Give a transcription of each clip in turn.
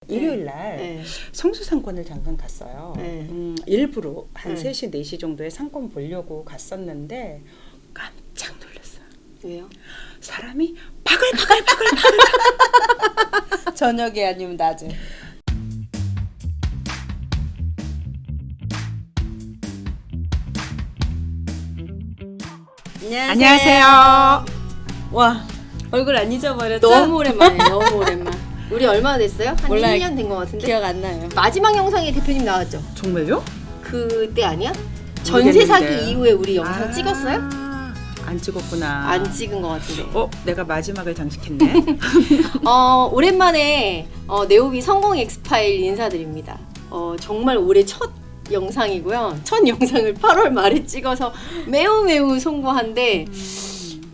일요일 날 네. 성수 상권을 잠깐 갔어요. 네. 일부러 한 네. 3시, 4시 정도에 상권 보려고 갔었는데 깜짝 놀랐어요. 왜요? 사람이 바글바글 저녁에 아니면 낮에. 안녕하세요. 와, 얼굴 안 잊어버렸죠? 너무 오랜만이에요. 너무 오랜만. 우리 얼마나 됐어요? 한 몰라요. 1년 된 것 같은데? 기억 안 나요. 마지막 영상에 대표님 나왔죠? 정말요? 그때 아니야? 전세 사기 이후에 우리 영상 찍었어요? 안 찍었구나. 안 찍은 것 같은데. 내가 마지막을 장식했네. 오랜만에 네오비 성공 엑스파일 인사드립니다. 정말 올해 첫 영상이고요. 첫 영상을 8월 말에 찍어서 매우 송구한데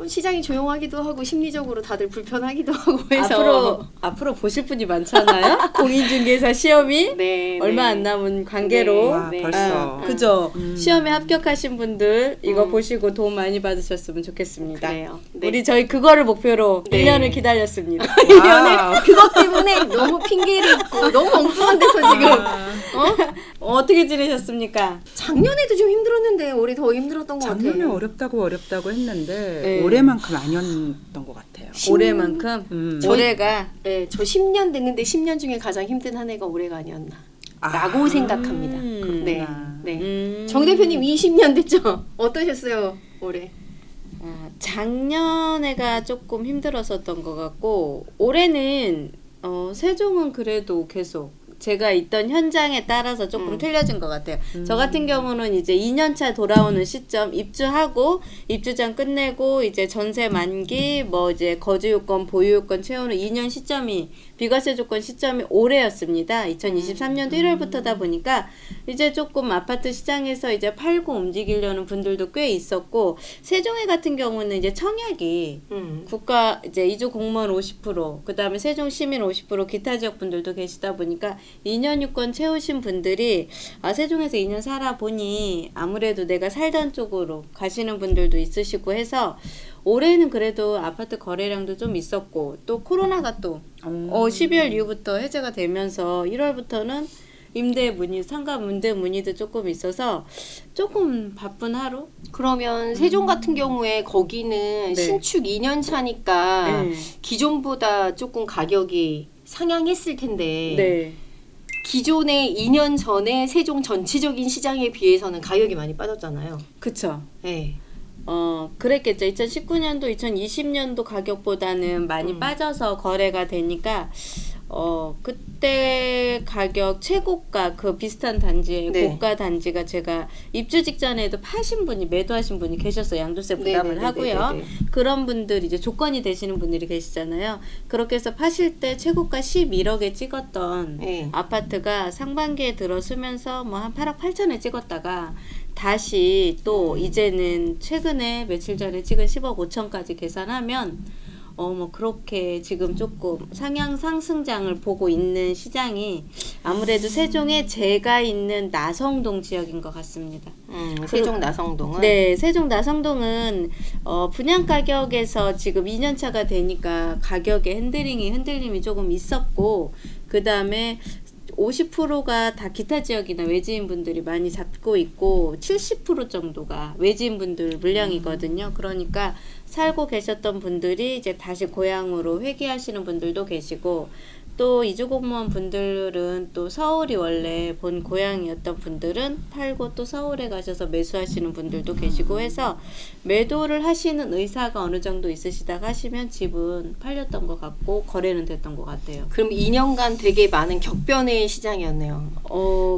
시장이 조용하기도 하고 심리적으로 다들 불편하기도 하고 해서 앞으로 보실 분이 많잖아요. 공인중개사 시험이 네, 얼마 네. 안 남은 관계로. 와, 네. 벌써. 그죠? 시험에 합격하신 분들 이거 음. 보시고 도움 많이 받으셨으면 좋겠습니다. 그래요. 네. 우리 저희 그거를 목표로 네. 1년을 기다렸습니다. 와우. 그것 때문에 너무 핑계를 있고 너무 엉뚱한 데서 지금 어떻게 지내셨습니까? 작년에도 좀 힘들었는데 올해 더 힘들었던 것 작년에 같아요. 어렵다고 했는데 네. 올해만큼 아니었던 것 같아요. 올해만큼 올해가 네, 저 10년 됐는데 10년 중에 가장 힘든 한 해가 올해가 아니었나 라고 생각합니다. 네, 그렇구나. 네. 정 대표님 20년 됐죠? 어떠셨어요 올해? 작년에가 조금 힘들었었던 것 같고 올해는 세종은 그래도 계속 제가 있던 현장에 따라서 조금 틀려진 것 같아요. 저 같은 경우는 이제 2년차 돌아오는 시점 입주하고 입주장 끝내고 이제 전세 만기 뭐 이제 거주 요건 보유 요건 채우는 2년 시점이 비과세 조건 시점이 올해였습니다. 2023년도 1월부터다 보니까 이제 조금 아파트 시장에서 이제 팔고 움직이려는 분들도 꽤 있었고 세종에 같은 경우는 이제 청약이 국가 이제 이주 공무원 50% 그다음에 세종 시민 50% 기타 지역 분들도 계시다 보니까 2년 유권 채우신 분들이 세종에서 2년 살아보니 아무래도 내가 살던 쪽으로 가시는 분들도 있으시고 해서 올해는 그래도 아파트 거래량도 좀 있었고 또 코로나가 또 12월 이후부터 해제가 되면서 1월부터는 임대 문의, 상가 임대 문의도 조금 있어서 조금 바쁜 하루? 그러면 세종 같은 경우에 거기는 네. 신축 2년 차니까 네. 기존보다 조금 가격이 상향했을 텐데 네. 기존의 2년 전에 세종 전체적인 시장에 비해서는 가격이 많이 빠졌잖아요. 그쵸. 네. 그랬겠죠. 2019년도, 2020년도 가격보다는 많이 빠져서 거래가 되니까, 그때 가격 최고가 그 비슷한 단지의 네. 고가 단지가 제가 입주 직전에도 파신 분이, 매도하신 분이 계셨어요. 양도세 부담을 하고요. 그런 분들, 이제 조건이 되시는 분들이 계시잖아요. 그렇게 해서 파실 때 최고가 11억에 찍었던 네. 아파트가 상반기에 들어서면서 뭐 한 8억 8천에 찍었다가 다시 또 이제는 최근에 며칠 전에 찍은 10억 5천까지 계산하면 뭐 그렇게 지금 조금 상승장을 보고 있는 시장이 아무래도 세종에 제가 있는 나성동 지역인 것 같습니다. 세종 나성동은 네, 세종 나성동은 분양 가격에서 지금 2년차가 되니까 가격에 흔들림이 조금 있었고 그 다음에 50%가 다 기타 지역이나 외지인 분들이 많이 잡고 있고 70% 정도가 외지인 분들 물량이거든요. 그러니까 살고 계셨던 분들이 이제 다시 고향으로 회귀하시는 분들도 계시고 또 이주공무원 분들은 또 서울이 원래 본 고향이었던 분들은 팔고 또 서울에 가셔서 매수하시는 분들도 계시고 해서 매도를 하시는 의사가 어느 정도 있으시다가 하시면 집은 팔렸던 것 같고 거래는 됐던 것 같아요. 그럼 2년간 되게 많은 격변의 시장이었네요.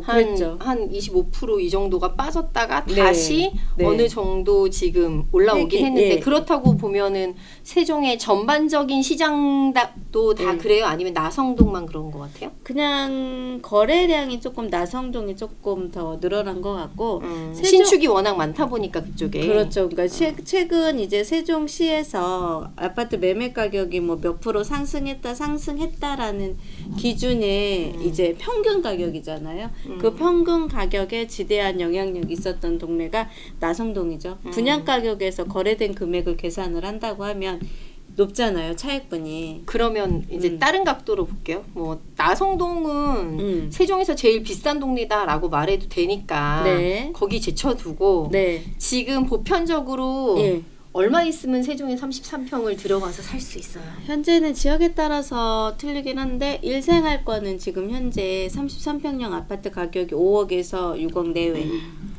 그랬죠. 한 25% 이 정도가 빠졌다가 네. 다시 네. 어느 정도 지금 올라오긴 했는데 예. 그렇다고 보면은 세종의 전반적인 시장도 다 네. 그래요? 아니면 나성동만 그런 것 같아요? 그냥 거래량이 조금 나성동이 조금 더 늘어난 것 같고 신축이 워낙 많다 보니까 그쪽에 그렇죠. 그러니까 최근 이제 세종시에서 아파트 매매 가격이 뭐 몇 프로 상승했다라는 기준에 이제 평균 가격이잖아요. 그 평균 가격에 지대한 영향력이 있었던 동네가 나성동이죠. 분양 가격에서 거래된 금액을 계산을 한다고 하면 높잖아요, 차액분이. 그러면 이제 다른 각도로 볼게요. 뭐 나성동은 세종에서 제일 비싼 동네다라고 말해도 되니까 네. 거기 제쳐두고 네. 지금 보편적으로 예. 얼마 있으면 세종에 33평을 들어가서 살 수 있어요. 현재는 지역에 따라서 틀리긴 한데 1생활권은 지금 현재 33평형 아파트 가격이 5억에서 6억 내외.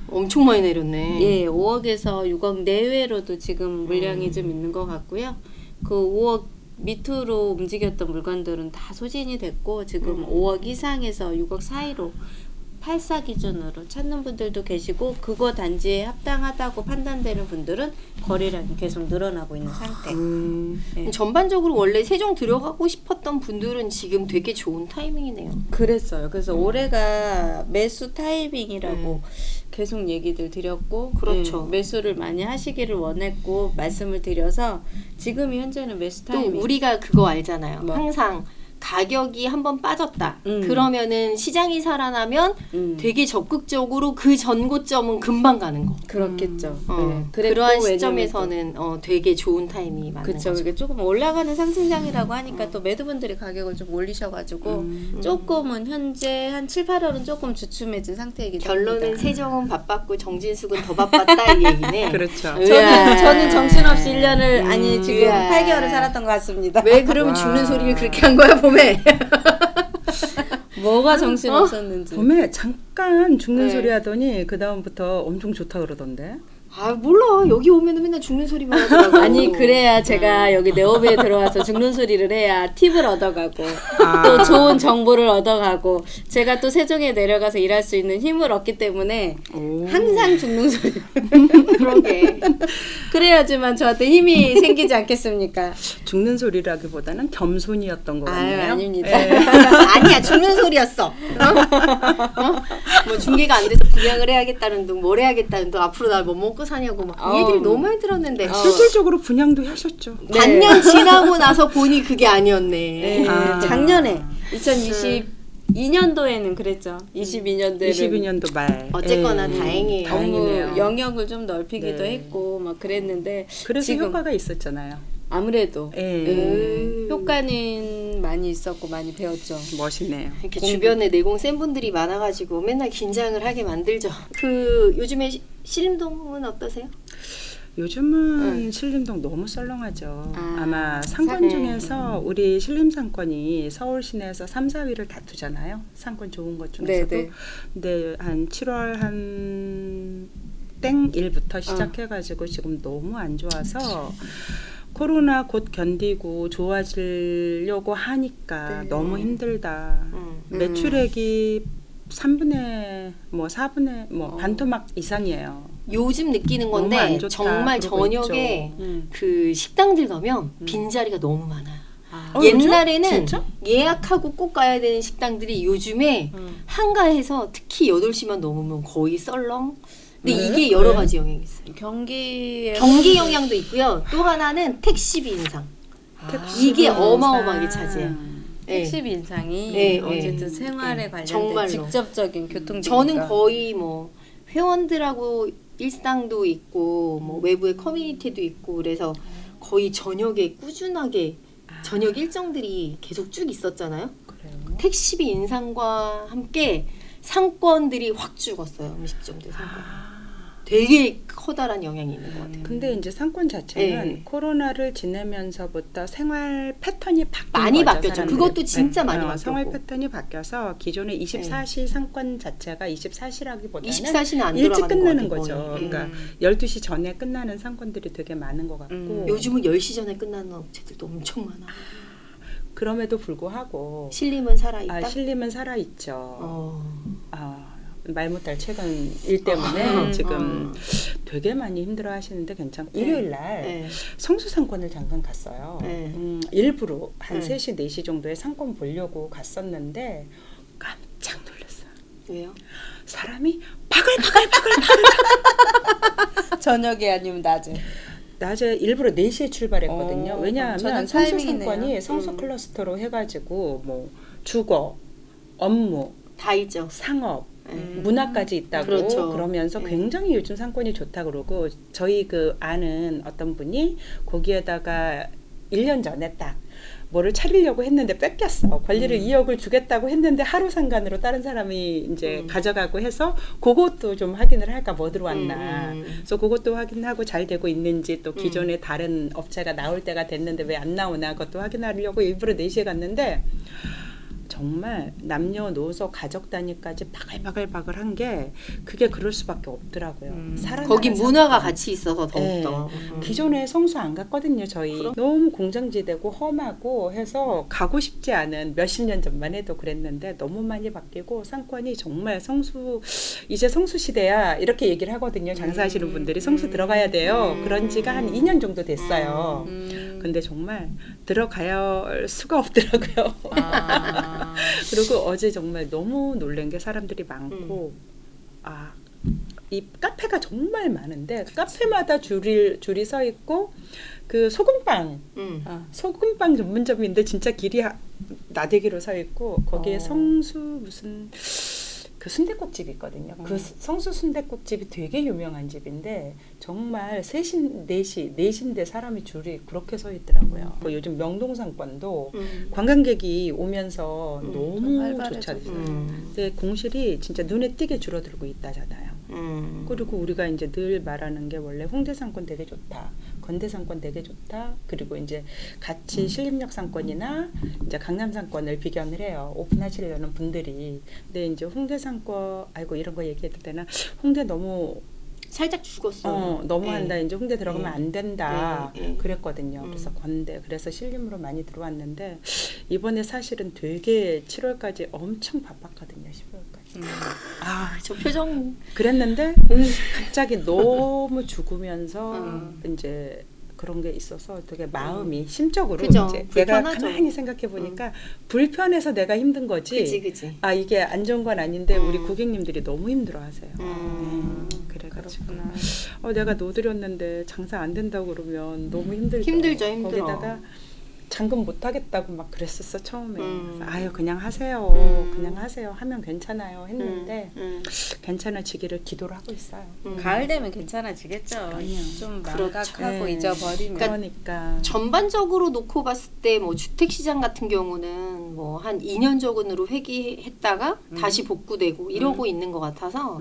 엄청 많이 내렸네. 예, 5억에서 6억 내외로도 지금 물량이 좀 있는 것 같고요. 그 5억 밑으로 움직였던 물건들은 다 소진이 됐고 지금 5억 이상에서 6억 사이로 8사 기준으로 찾는 분들도 계시고 그거 단지에 합당하다고 판단되는 분들은 거래량이 계속 늘어나고 있는 상태. 네. 전반적으로 원래 세종 들어가고 싶었던 분들은 지금 되게 좋은 타이밍이네요. 그랬어요. 그래서 올해가 매수 타이밍이라고 계속 얘기들 드렸고 그렇죠. 매수를 많이 하시기를 원했고 말씀을 드려서 지금이 현재는 매수 또 타이밍. 우리가 그거 알잖아요. 뭐? 항상 가격이 한번 빠졌다. 그러면은 시장이 살아나면 되게 적극적으로 그 전고점은 금방 가는 거. 그렇겠죠. 네. 그랬고 그러한 왜냐면 시점에서는 되게 좋은 타이밍이 맞는 그렇죠. 거죠. 이게 조금 올라가는 상승장이라고 하니까 또 매도분들이 가격을 좀 올리셔가지고 조금은 현재 한 7, 8월은 조금 주춤해진 상태이기 때문에 결론은 세종은 바빴고 정진숙은 더 바빴다 이 얘기네. 그렇죠. 저는 정신없이 1년을 아니 지금 으아. 8개월을 살았던 것 같습니다. 왜 그러면 죽는 소리를 그렇게 한 거야 봄에? 뭐가 정신없었는지. 봄에 잠깐 죽는 네. 소리 하더니 그 다음부터 엄청 좋다 그러던데. 아 몰라 여기 오면은 맨날 죽는 소리만 하더라고. 아니 그래야 제가 여기 네오베에 들어와서 죽는 소리를 해야 팁을 얻어가고 아. 또 좋은 정보를 얻어가고 제가 또 세종에 내려가서 일할 수 있는 힘을 얻기 때문에 오. 항상 죽는 소리 그러게. 그래야지만 저한테 힘이 생기지 않겠습니까? 죽는 소리라기보다는 겸손이었던 것 아유 같네요. 아닙니다. 아니야 죽는 소리였어. 뭐 중계가 안 돼서 분양을 해야겠다는 둥, 뭘 해야겠다는 둥, 앞으로 날 뭐 먹고 사냐고 막 이 얘기를 너무 많이 들었는데 실질적으로 분양도 하셨죠. 반년 지나고 나서 보니 그게 아니었네. 네, 아. 작년에 2022년도에는 그랬죠. 22년도에는 22년도 말. 어쨌거나 예. 다행이에요. 업무 다행이네요. 영역을 좀 넓히기도 네. 했고 막 그랬는데 그래서 지금 효과가 있었잖아요. 아무래도 예. 효과는 많이 있었고 많이 배웠죠. 멋있네요. 이렇게 주변에 내공 센 분들이 많아가지고 맨날 긴장을 하게 만들죠. 그 요즘에 신림동은 어떠세요? 요즘은 신림동 너무 썰렁하죠. 아, 아마 상권 중에서 우리 신림 상권이 서울 시내에서 3, 4위를 다투잖아요. 상권 좋은 것 중에서도. 네네. 근데 한 7월 한 땡 1부터 시작해가지고 지금 너무 안 좋아서 코로나 곧 견디고 좋아지려고 하니까 너무 힘들다. 매출액이 3분의 뭐 4분의 뭐 반토막 이상이에요. 요즘 느끼는 너무 건데 안 좋다. 정말 그러고 저녁에 있죠. 그 식당들 가면 빈자리가 너무 많아요. 옛날에는 옛날에는 예약하고 꼭 가야 되는 식당들이 요즘에 한가해서 특히 8시만 넘으면 거의 썰렁. 근데 이게 여러 가지 영향이 있어요. 경기에 경기 영향도 있고요. 또 하나는 택시비 인상. 이게 어마어마하게 차지해요. 네. 택시비 인상이 네, 어쨌든 네. 생활에 네, 관련된 정말로. 직접적인 교통 저는 거의 뭐 회원들하고 일상도 있고 뭐 외부의 커뮤니티도 있고 그래서 거의 저녁에 꾸준하게 저녁 일정들이 계속 쭉 있었잖아요. 그래요. 택시비 인상과 함께 상권들이 확 죽었어요. 음식점들 상권. 되게 커다란 영향이 있는 것 같아요. 근데 이제 상권 자체는 네. 코로나를 지내면서부터 생활 패턴이 바뀐 많이 거죠, 바뀌었죠. 사람들이. 그것도 진짜 많이 바뀌었고. 생활 패턴이 바뀌어서 기존의 24시 상권 자체가 24시라기보다는 24시는 안 일찍 돌아가는 끝나는 것 거죠. 같아요, 거의. 그러니까 12시 전에 끝나는 상권들이 되게 많은 것 같고 요즘은 10시 전에 끝나는 업체들도 엄청 많아. 그럼에도 불구하고 신림은 살아있다? 신림은 살아있죠. 말 못할 최근 일 때문에 지금 되게 많이 힘들어 하시는데 괜찮고 일요일 날 성수 상권을 잠깐 갔어요. 일부러 한 3시, 4시 정도에 상권 보려고 갔었는데 깜짝 놀랐어요. 왜요? 사람이 저녁에 아니면 낮에 낮에 일부러 4시에 출발했거든요. 왜냐하면 저는 성수 타이밍이네요. 상권이 성수 클러스터로 해가지고 뭐 주거, 업무, 다 있죠. 상업, 문화까지 있다고 그렇죠. 그러면서 굉장히 요즘 상권이 좋다 그러고 저희 그 아는 어떤 분이 거기에다가 1년 전에 딱 뭐를 차리려고 했는데 뺏겼어. 권리를 2억을 주겠다고 했는데 하루 상간으로 다른 사람이 이제 가져가고 해서 그것도 좀 확인을 할까 뭐 들어왔나. 그래서 그것도 확인하고 잘 되고 있는지 또 기존에 다른 업체가 나올 때가 됐는데 왜 안 나오나 그것도 확인하려고 일부러 4시에 갔는데 정말 남녀노소 가족 단위까지 바글바글한 게 그게 그럴 수밖에 없더라고요. 거기 문화가 같이 있어서 더욱더. 네. 기존에 성수 안 갔거든요. 저희 너무 공정지대고 험하고 해서 가고 싶지 않은 몇십 년 전만 해도 그랬는데 너무 많이 바뀌고 상권이 정말 성수 이제 성수 시대야 이렇게 얘기를 하거든요. 장사하시는 분들이 성수 들어가야 돼요. 그런 지가 한 2년 정도 됐어요. 근데 정말 들어가야 할 수가 없더라고요. 그리고 어제 정말 너무 놀란 게 사람들이 많고 이 카페가 정말 많은데 카페마다 줄이 서 있고 그 소금빵 소금빵 전문점인데 진짜 길이 나대기로 서 있고 거기에 성수 무슨 그 순댓국집이 있거든요. 그 성수 순댓국집이 되게 유명한 집인데 정말 3시, 4시인데 사람이 줄이 그렇게 서 있더라고요. 요즘 명동상권도 관광객이 오면서 너무 좋잖아요. 근데 공실이 진짜 눈에 띄게 줄어들고 있다잖아요. 그리고 우리가 이제 늘 말하는 게 원래 홍대상권 되게 좋다. 건대상권 되게 좋다. 그리고 이제 같이 신림역 상권이나 이제 강남상권을 비견을 해요. 오픈하시려는 분들이. 근데 이제 홍대상권 아이고 이런 거 얘기해도 되나? 홍대 너무 살짝 죽었어. 너무한다. 이제 홍대 들어가면 안 된다. 네. 그랬거든요. 그래서 건대, 그래서 신림으로 많이 들어왔는데 이번에 사실은 되게 7월까지 엄청 바빴거든요. 10월까지. 저 표정. 그랬는데 갑자기 너무 죽으면서 이제 그런 게 있어서 되게 마음이 심적으로 그죠. 이제 불편하죠. 내가 가만히 생각해 보니까 불편해서 내가 힘든 거지. 그치. 이게 안 좋은 건 아닌데 우리 고객님들이 너무 힘들어하세요. 그래가지고 내가 노드렸는데 장사 안 된다고 그러면 너무 힘들죠. 힘들어. 거기다가 잔금 못 하겠다고 막 그랬었어 처음에. 아유 그냥 하세요. 그냥 하세요. 하면 괜찮아요 했는데 괜찮아지기를 기도를 하고 있어요. 가을 되면 괜찮아지겠죠. 좀 망각하고 네. 잊어버리면. 그러니까 전반적으로 놓고 봤을 때 뭐 주택 시장 같은 경우는 뭐 한 2년 전으로 회귀했다가 다시 복구되고 이러고 있는 것 같아서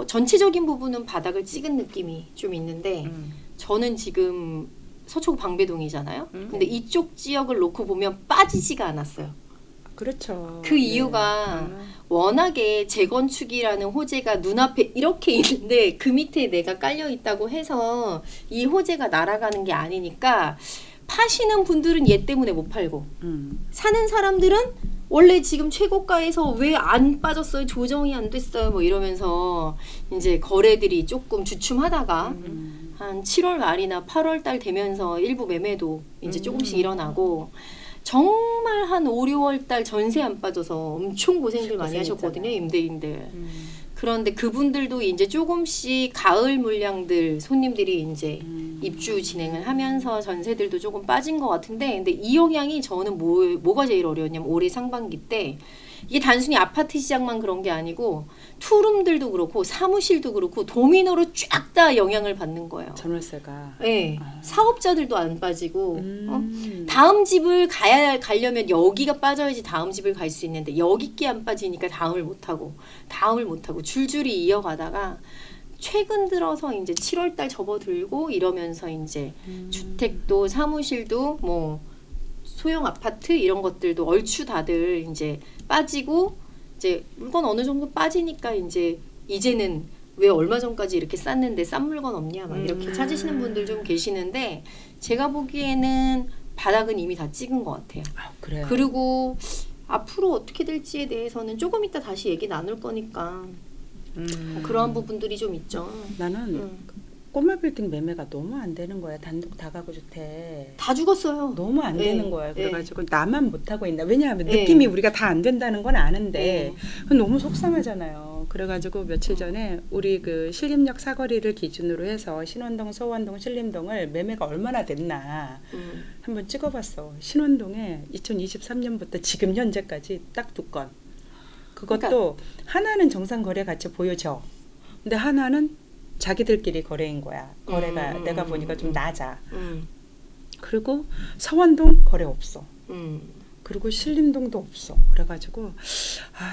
전체적인 부분은 바닥을 찍은 느낌이 좀 있는데 저는 지금 서초구 방배동이잖아요. 근데 이쪽 지역을 놓고 보면 빠지지가 않았어요. 그렇죠. 그 이유가 워낙에 재건축이라는 호재가 눈앞에 이렇게 있는데 그 밑에 내가 깔려 있다고 해서 이 호재가 날아가는 게 아니니까 파시는 분들은 얘 때문에 못 팔고 사는 사람들은 원래 지금 최고가에서 왜 안 빠졌어요? 조정이 안 됐어요? 뭐 이러면서 이제 거래들이 조금 주춤하다가 한 7월 말이나 8월 달 되면서 일부 매매도 이제 조금씩 일어나고 정말 한 5, 6월 달 전세 안 빠져서 엄청 고생들 많이 하셨거든요. 임대인들. 그런데 그분들도 이제 조금씩 가을 물량들 손님들이 이제 입주 진행을 하면서 전세들도 조금 빠진 것 같은데 근데 이 영향이 저는 뭐가 제일 어려웠냐면 올해 상반기 때 이게 단순히 아파트 시장만 그런 게 아니고 투룸들도 그렇고 사무실도 그렇고 도미노로 쫙 다 영향을 받는 거예요. 전월세가. 네. 사업자들도 안 빠지고 다음 집을 가려면 여기가 빠져야지 다음 집을 갈 수 있는데 여기께 안 빠지니까 다음을 못하고 줄줄이 이어가다가 최근 들어서 이제 7월 달 접어들고 이러면서 이제 주택도 사무실도 뭐 소형 아파트 이런 것들도 얼추 다들 이제 빠지고 이제 물건 어느 정도 빠지니까 이제는 왜 얼마 전까지 이렇게 쌌는데 싼 물건 없냐 막 이렇게 찾으시는 분들 좀 계시는데 제가 보기에는 바닥은 이미 다 찍은 것 같아요. 그래요. 그리고 앞으로 어떻게 될지에 대해서는 조금 이따 다시 얘기 나눌 거니까 그러한 부분들이 좀 있죠. 나는 꼬마 빌딩 매매가 너무 안 되는 거야. 단독 다가구 주택. 다 죽었어요. 너무 안 되는 거야. 그래가지고 나만 못하고 있나. 왜냐하면 네. 느낌이 우리가 다 안 된다는 건 아는데 너무 속상하잖아요. 그래가지고 며칠 전에 우리 그 신림역 사거리를 기준으로 해서 신원동, 소원동, 신림동을 매매가 얼마나 됐나 한번 찍어봤어. 신원동에 2023년부터 지금 현재까지 딱 2건. 그것도 그러니까, 하나는 정상 거래 같이 보여져. 근데 하나는 자기들끼리 거래인 거야. 거래가 내가 보니까 좀 낮아. 그리고 서원동 거래 없어. 음. 그리고 신림동도 없어. 그래가지고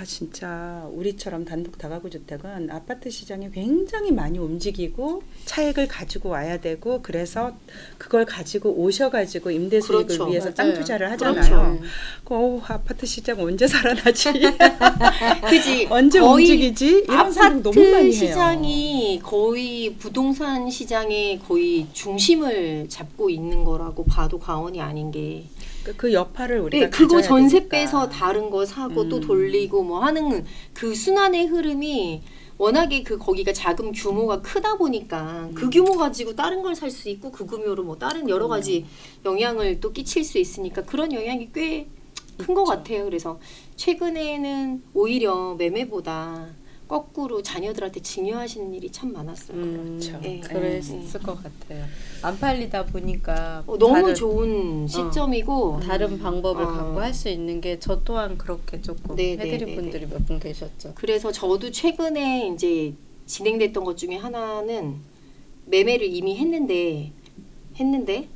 진짜 우리처럼 단독 다가구 주택은 아파트 시장이 굉장히 많이 움직이고 차익을 가지고 와야 되고 그래서 그걸 가지고 오셔가지고 임대 수익을 그렇죠. 위해서 맞아요. 땅 투자를 하잖아요. 그렇죠. 아파트 시장 언제 살아나지? 그지. 언제 거의 움직이지? 이런 생각 너무 많이 아파트 해요. 시장이 거의 부동산 시장의 거의 중심을 잡고 있는 거라고 봐도 과언이 아닌 게. 그 여파를 우리가 그거 가져야 전세 되니까. 빼서 다른 거 사고 또 돌리고 뭐 하는 그 순환의 흐름이 워낙에 거기가 자금 규모가 크다 보니까 그 규모 가지고 다른 걸 살 수 있고 그 규모로 뭐 다른 여러 가지 영향을 또 끼칠 수 있으니까 그런 영향이 꽤 큰 것 같아요. 그래서 최근에는 오히려 매매보다 거꾸로 자녀들한테 증여하시는 일이 참 많았어요. 그렇죠. 네. 그랬을 것 같아요. 안 팔리다 보니까 너무 좋은 시점이고 다른 방법을 어. 갖고 할 수 있는 게 저 또한 그렇게 조금 네, 해드린 네, 네, 분들이 몇 분 계셨죠. 그래서 저도 최근에 이제 진행됐던 것 중에 하나는 매매를 이미 했는데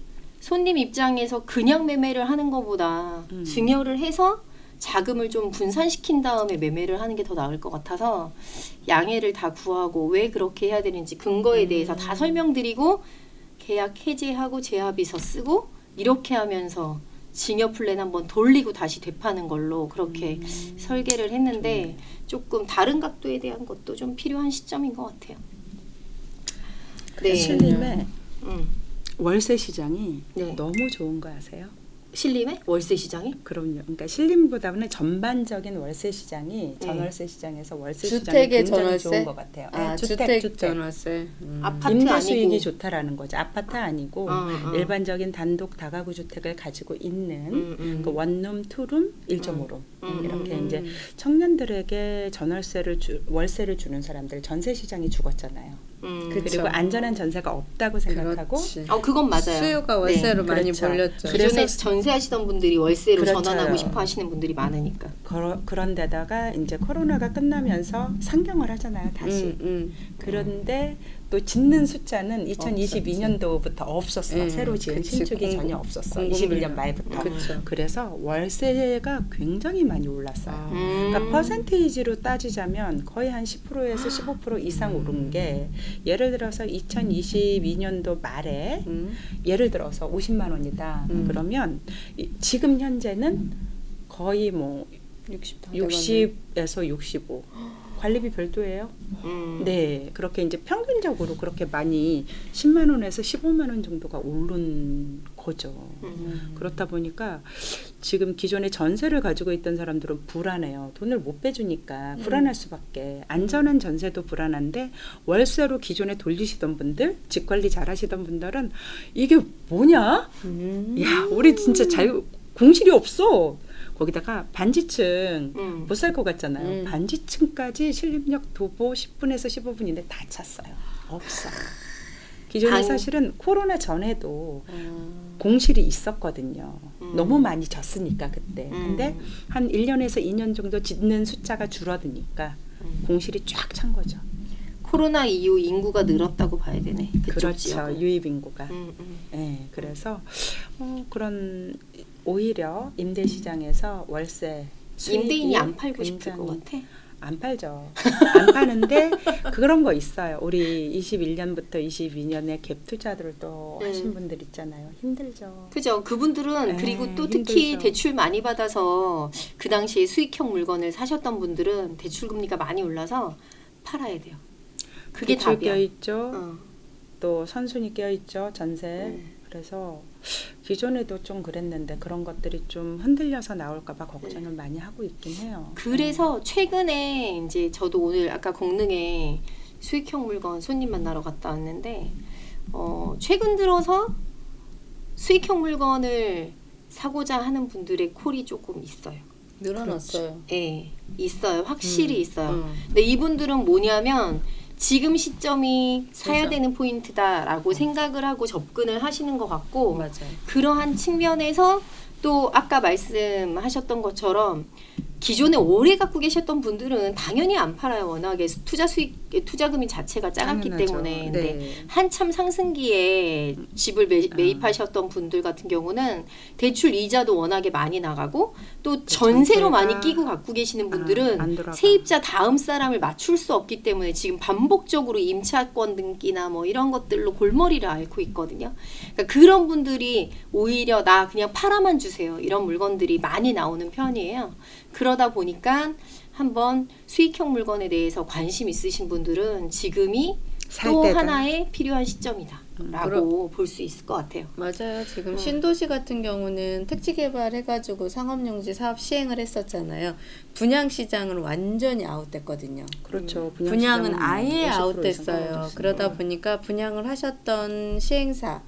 손님 입장에서 그냥 매매를 하는 것보다 증여를 해서 자금을 좀 분산시킨 다음에 매매를 하는 게 더 나을 것 같아서 양해를 다 구하고 왜 그렇게 해야 되는지 근거에 대해서 다 설명드리고 계약 해지하고 재합의서 쓰고 이렇게 하면서 증여 플랜 한번 돌리고 다시 되파는 걸로 그렇게 설계를 했는데 조금 다른 각도에 대한 것도 좀 필요한 시점인 것 같아요. 네. 신림의 음. 월세 시장이 네. 너무 좋은 거 아세요? 신림의 월세 시장이? 그럼요. 그러니까 신림보다는 전반적인 월세 시장이 네. 전월세 시장에서 월세 시장이 주택의 굉장히 전월세? 좋은 것 같아요. 아, 네, 주택 전월세. 아파트 임대 아니고 수익이 좋다라는 거죠. 아파트 아니고 일반적인 일반적인 단독 다가구 주택을 가지고 있는 그 원룸, 투룸, 1.5룸 이렇게 이제 청년들에게 월세를 주는 사람들 전세 시장이 죽었잖아요. 그쵸. 그리고 안전한 전세가 없다고 생각하고 그렇지. 그건 맞아요. 수요가 월세로 네, 많이 그렇죠. 몰렸죠. 기존에 전세하시던 분들이 월세로 그렇죠. 전환하고 싶어 하시는 분들이 많으니까. 그런 데다가 이제 코로나가 끝나면서 상경을 하잖아요. 다시. 그런데 또 짓는 숫자는 2022년도부터 없었어. 새로 지은 그치. 신축이 전혀 없었어. 공급 21년 말부터. 그쵸. 그래서 월세가 굉장히 많이 올랐어요. 그러니까 퍼센테이지로 따지자면 거의 한 10%에서 15% 이상 오른 게 예를 들어서 2022년도 말에 예를 들어서 50만 원이다. 그러면 지금 현재는 거의 뭐 60에서 65. 관리비 별도예요. 네, 그렇게 이제 평균적으로 그렇게 많이 10만 원에서 15만 원 정도가 오른 거죠. 그렇다 보니까 지금 기존에 전세를 가지고 있던 사람들은 불안해요. 돈을 못 빼주니까 불안할 수밖에. 안전한 전세도 불안한데 월세로 기존에 돌리시던 분들, 집 관리 잘하시던 분들은 이게 뭐냐? 야, 우리 진짜 공실이 없어. 거기다가 반지층 못 살 것 같잖아요. 반지층까지 신림역 도보 10분에서 15분인데 다 찼어요. 없어. 기존에 사실은 코로나 전에도 공실이 있었거든요. 너무 많이 졌으니까 그때. 근데 한 1년에서 2년 정도 짓는 숫자가 줄어드니까 공실이 쫙 찬 거죠. 코로나 이후 인구가 늘었다고 봐야 되네. 그렇죠. 지역은. 유입 인구가. 네, 그래서 그런 오히려 임대 시장에서 월세 임대인이 안 팔고 싶을 것 같아. 안 팔죠. 안 파는데 그런 거 있어요. 우리 21년부터 22년에 갭 투자들을 또 하신 분들 있잖아요. 힘들죠. 그죠. 그분들은 그리고 또 특히 힘들죠. 대출 많이 받아서 그 당시에 수익형 물건을 사셨던 분들은 대출 금리가 많이 올라서 팔아야 돼요. 그게 대출 답이야. 껴있죠. 또 선순위 껴있죠. 전세. 그래서 기존에도 좀 그랬는데 그런 것들이 좀 흔들려서 나올까 봐 걱정을 많이 하고 있긴 해요. 그래서 최근에 이제 저도 오늘 아까 공릉에 수익형 물건 손님 만나러 갔다 왔는데 최근 들어서 수익형 물건을 사고자 하는 분들의 콜이 조금 있어요. 늘어났어요. 네, 있어요. 확실히 있어요. 근데 이분들은 뭐냐면 지금 시점이 사야 되는 포인트다라고 생각을 하고 접근을 하시는 것 같고 맞아요. 그러한 측면에서 또 아까 말씀하셨던 것처럼 기존에 오래 갖고 계셨던 분들은 당연히 안 팔아요. 워낙에 투자금이 자체가 작았기 당연하죠. 때문에. 근데 네. 한참 상승기에 집을 매입하셨던 분들 같은 경우는 대출 이자도 워낙에 많이 나가고 또 전세로 전세가- 많이 끼고 갖고 계시는 분들은 안 돌아가. 세입자 다음 사람을 맞출 수 없기 때문에 지금 반복적으로 임차권 등기나 뭐 이런 것들로 골머리를 앓고 있거든요. 그러니까 그런 분들이 오히려 나 그냥 팔아만 주세요. 이런 물건들이 많이 나오는 편이에요. 그러다 보니까 한번 수익형 물건에 대해서 관심 있으신 분들은 지금이 살 또 때다. 하나의 필요한 시점이다 라고 볼 수 있을 것 같아요. 맞아요. 지금 신도시 같은 경우는 택지 개발해가지고 상업용지 사업 시행을 했었잖아요. 분양 시장은 완전히 아웃됐거든요. 그렇죠. 분양은 아예 50% 아웃됐어요. 이상 그러다 보니까 분양을 하셨던 시행사,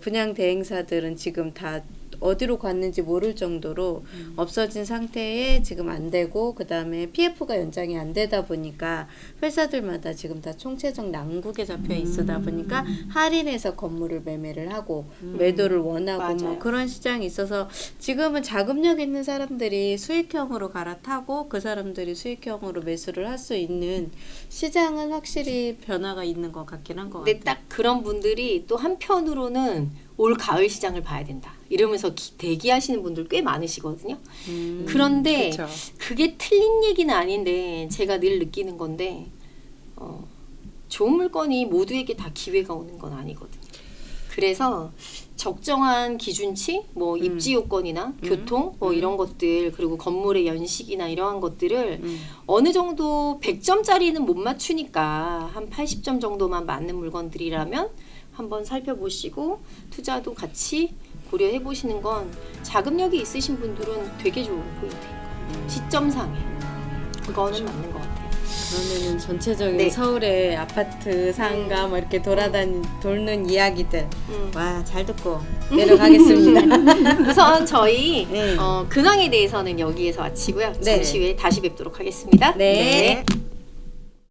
분양 대행사들은 지금 다 어디로 갔는지 모를 정도로 없어진 상태에 지금 안 되고, 그 다음에 PF가 연장이 안 되다 보니까 회사들마다 지금 다 총체적 난국에 잡혀 있으다 보니까 할인해서 건물을 매매를 하고 매도를 원하고 뭐 맞아요. 그런 시장이 있어서 지금은 자금력 있는 사람들이 수익형으로 갈아타고 그 사람들이 수익형으로 매수를 할 수 있는 시장은 확실히 변화가 있는 것 같긴 한 것 같아요. 근데 딱 그런 분들이 또 한편으로는 올 가을 시장을 봐야 된다 이러면서 대기하시는 분들 꽤 많으시거든요. 그런데 그쵸. 그게 틀린 얘기는 아닌데 제가 늘 느끼는 건데 좋은 물건이 모두에게 다 기회가 오는 건 아니거든요. 그래서 적정한 기준치, 뭐 입지 요건이나 교통, 뭐 이런 것들, 그리고 건물의 연식이나 이러한 것들을 어느 정도 100점짜리는 못 맞추니까 한 80점 정도만 맞는 물건들이라면 한번 살펴보시고 투자도 같이 고려해 보시는 건 자금력이 있으신 분들은 되게 좋은 포인트예요. 시점상에 그거는 맞는 것 같아요. 그러면은 전체적인 네. 서울의 아파트 상가 뭐 이렇게 돌는 이야기들 와 잘 듣고 내려가겠습니다. 우선 저희 네. 근황에 대해서는 여기에서 마치고요. 네. 잠시 후에 다시 뵙도록 하겠습니다. 네.